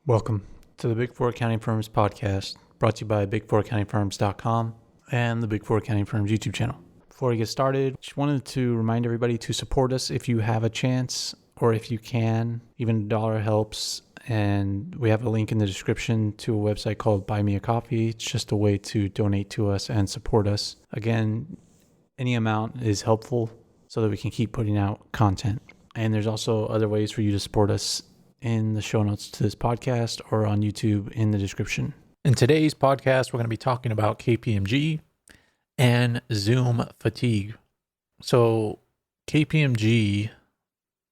Welcome to the Big Four Accounting Firms podcast, brought to you by big4accountingfirms.com and the Big Four Accounting Firms YouTube channel. Before we get started, just wanted to remind everybody to support us if you have a chance or if you can. Even $1 helps, and we have a link in the description to a website called Buy Me a Coffee. It's just a way to donate to us and support us. Again, any amount is helpful so that we can keep putting out content. And there's also other ways for you to support us in the show notes to this podcast or on YouTube in the description. In today's podcast, we're going to be talking about KPMG and Zoom fatigue. So KPMG,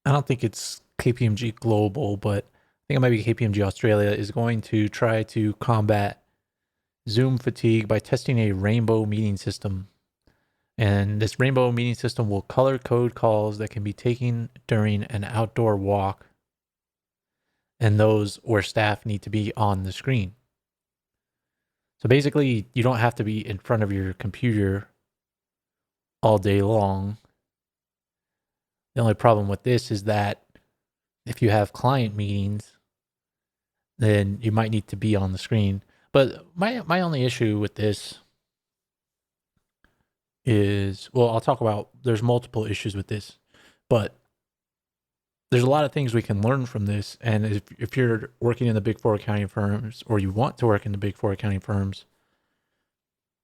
I don't think it's KPMG Global, but I think it might be KPMG Australia, is going to try to combat Zoom fatigue by testing a rainbow meeting system. And this rainbow meeting system will color code calls that can be taken during an outdoor walk and those where staff need to be on the screen. So basically, you don't have to be in front of your computer all day long. The only problem with this is that if you have client meetings, then you might need to be on the screen. But my only issue with this is, well, I'll talk about, there's multiple issues with this, but there's a lot of things we can learn from this. And if you're working in the Big Four accounting firms, or you want to work in the Big Four accounting firms,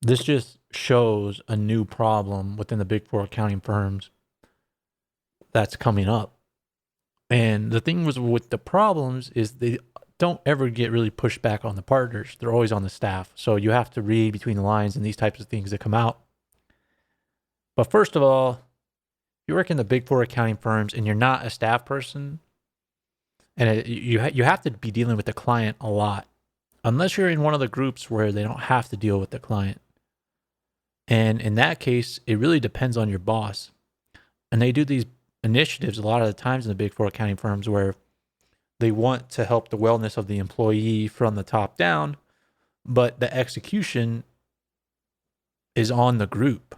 this just shows a new problem within the Big Four accounting firms that's coming up. And the thing with the problems is they don't ever get really pushed back on the partners. They're always on the staff. So you have to read between the lines and these types of things that come out. But first of all, you work in the Big Four accounting firms and you're not a staff person, and you have to be dealing with the client a lot, unless you're in one of the groups where they don't have to deal with the client. And in that case, it really depends on your boss. And they do these initiatives a lot of the times in the Big Four accounting firms where they want to help the wellness of the employee from the top down, but the execution is on the group.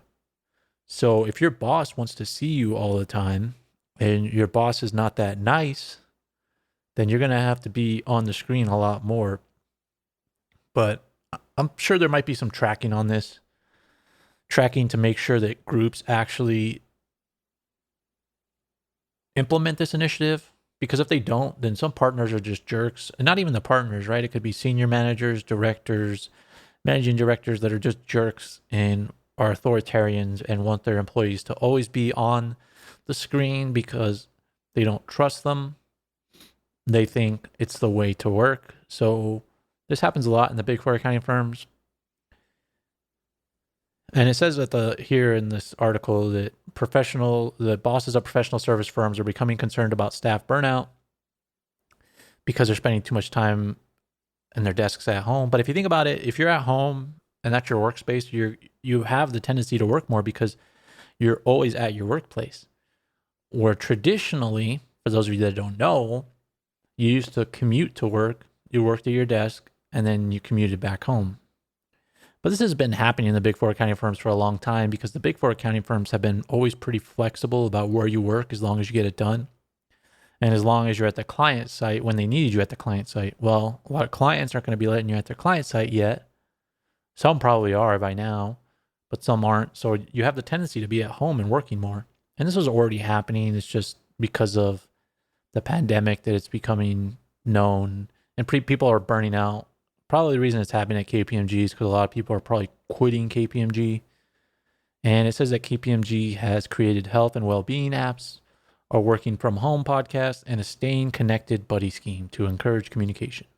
So if your boss wants to see you all the time and your boss is not that nice, then you're going to have to be on the screen a lot more. But I'm sure there might be some tracking on this, tracking to make sure that groups actually implement this initiative. Because if they don't, then some partners are just jerks. And not even the partners, right? It could be senior managers, directors, managing directors that are just jerks and are authoritarians and want their employees to always be on the screen because they don't trust them. They think it's the way to work. So this happens a lot in the Big Four accounting firms. And it says that here in this article that the bosses of professional service firms are becoming concerned about staff burnout because they're spending too much time in their desks at home. But if you think about it, if you're at home and that's your workspace, you have the tendency to work more because you're always at your workplace. Where traditionally, for those of you that don't know, you used to commute to work, you worked at your desk, and then you commuted back home. But this has been happening in the Big Four accounting firms for a long time because the Big Four accounting firms have been always pretty flexible about where you work as long as you get it done. And as long as you're at the client site when they need you at the client site. Well, a lot of clients aren't going to be letting you at their client site yet. Some probably are by now, but some aren't. So you have the tendency to be at home and working more. And this was already happening. It's just because of the pandemic that it's becoming known. And people are burning out. Probably the reason it's happening at KPMG is because a lot of people are probably quitting KPMG. And it says that KPMG has created health and well-being apps, a working from home podcast, and a staying connected buddy scheme to encourage communication.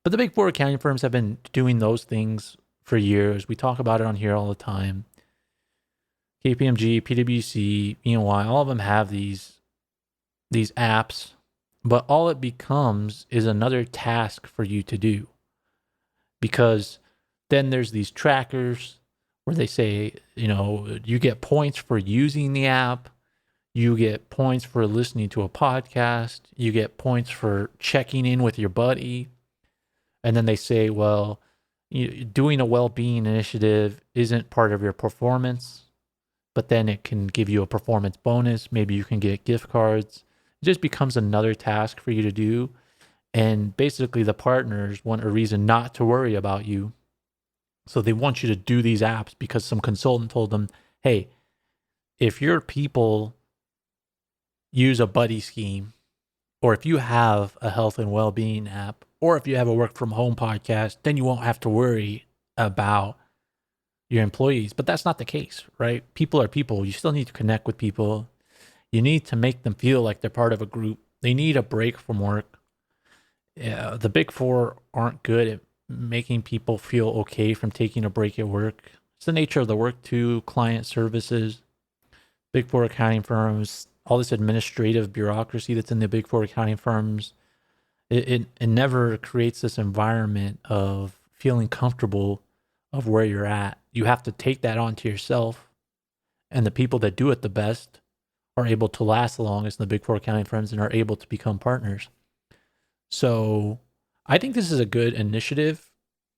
But the Big Four accounting firms have been doing those things for years. We talk about it on here all the time. KPMG, PwC, EY, all of them have these apps, but all it becomes is another task for you to do. Because then there's these trackers where they say, you get points for using the app, you get points for listening to a podcast, you get points for checking in with your buddy. And then they say, well, doing a well-being initiative isn't part of your performance, but then it can give you a performance bonus. Maybe you can get gift cards. It just becomes another task for you to do. And basically the partners want a reason not to worry about you. So they want you to do these apps because some consultant told them, hey, if your people use a buddy scheme, or if you have a health and well-being app, or if you have a work from home podcast, then you won't have to worry about your employees. But that's not the case, right? People are people. You still need to connect with people. You need to make them feel like they're part of a group. They need a break from work. Yeah, the big four aren't good at making people feel okay from taking a break at work. It's the nature of the work too. Client services, big four accounting firms, all this administrative bureaucracy that's in the big four accounting firms. It never creates this environment of feeling comfortable of where you're at. You have to take that onto yourself. And the people that do it the best are able to last the longest in the big four accounting firms and are able to become partners. So I think this is a good initiative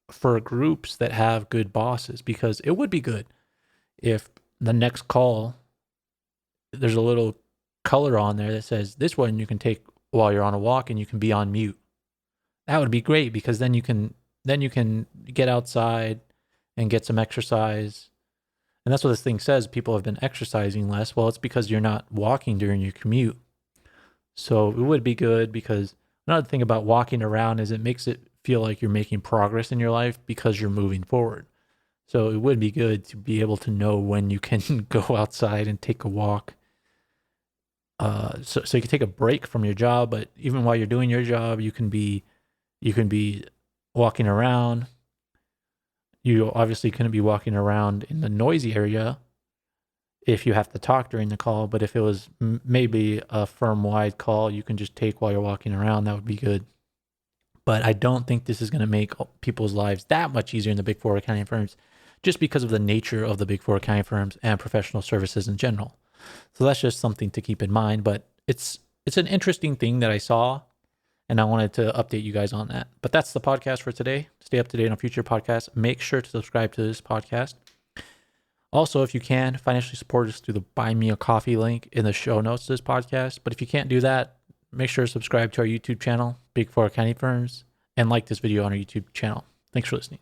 for groups that have good bosses, because it would be good if the next call, there's a little color on there that says this one you can take while you're on a walk and you can be on mute. That would be great, because then you can get outside and get some exercise. And that's what this thing says. People have been exercising less. Well, it's because you're not walking during your commute. So it would be good, because another thing about walking around is it makes it feel like you're making progress in your life because you're moving forward. So it would be good to be able to know when you can go outside and take a walk. So you can take a break from your job, but even while you're doing your job, you can be walking around. You obviously couldn't be walking around in the noisy area if you have to talk during the call, but if it was maybe a firm-wide call you can just take while you're walking around, that would be good. But I don't think this is going to make people's lives that much easier in the big four accounting firms, just because of the nature of the big four accounting firms and professional services in general. So that's just something to keep in mind. But it's an interesting thing that I saw, and I wanted to update you guys on that. But that's the podcast for today. Stay up to date on future podcasts. Make sure to subscribe to this podcast. Also, if you can, financially support us through the Buy Me a Coffee link in the show notes to this podcast. But if you can't do that, make sure to subscribe to our YouTube channel, Big Four Accounting Firms, and like this video on our YouTube channel. Thanks for listening.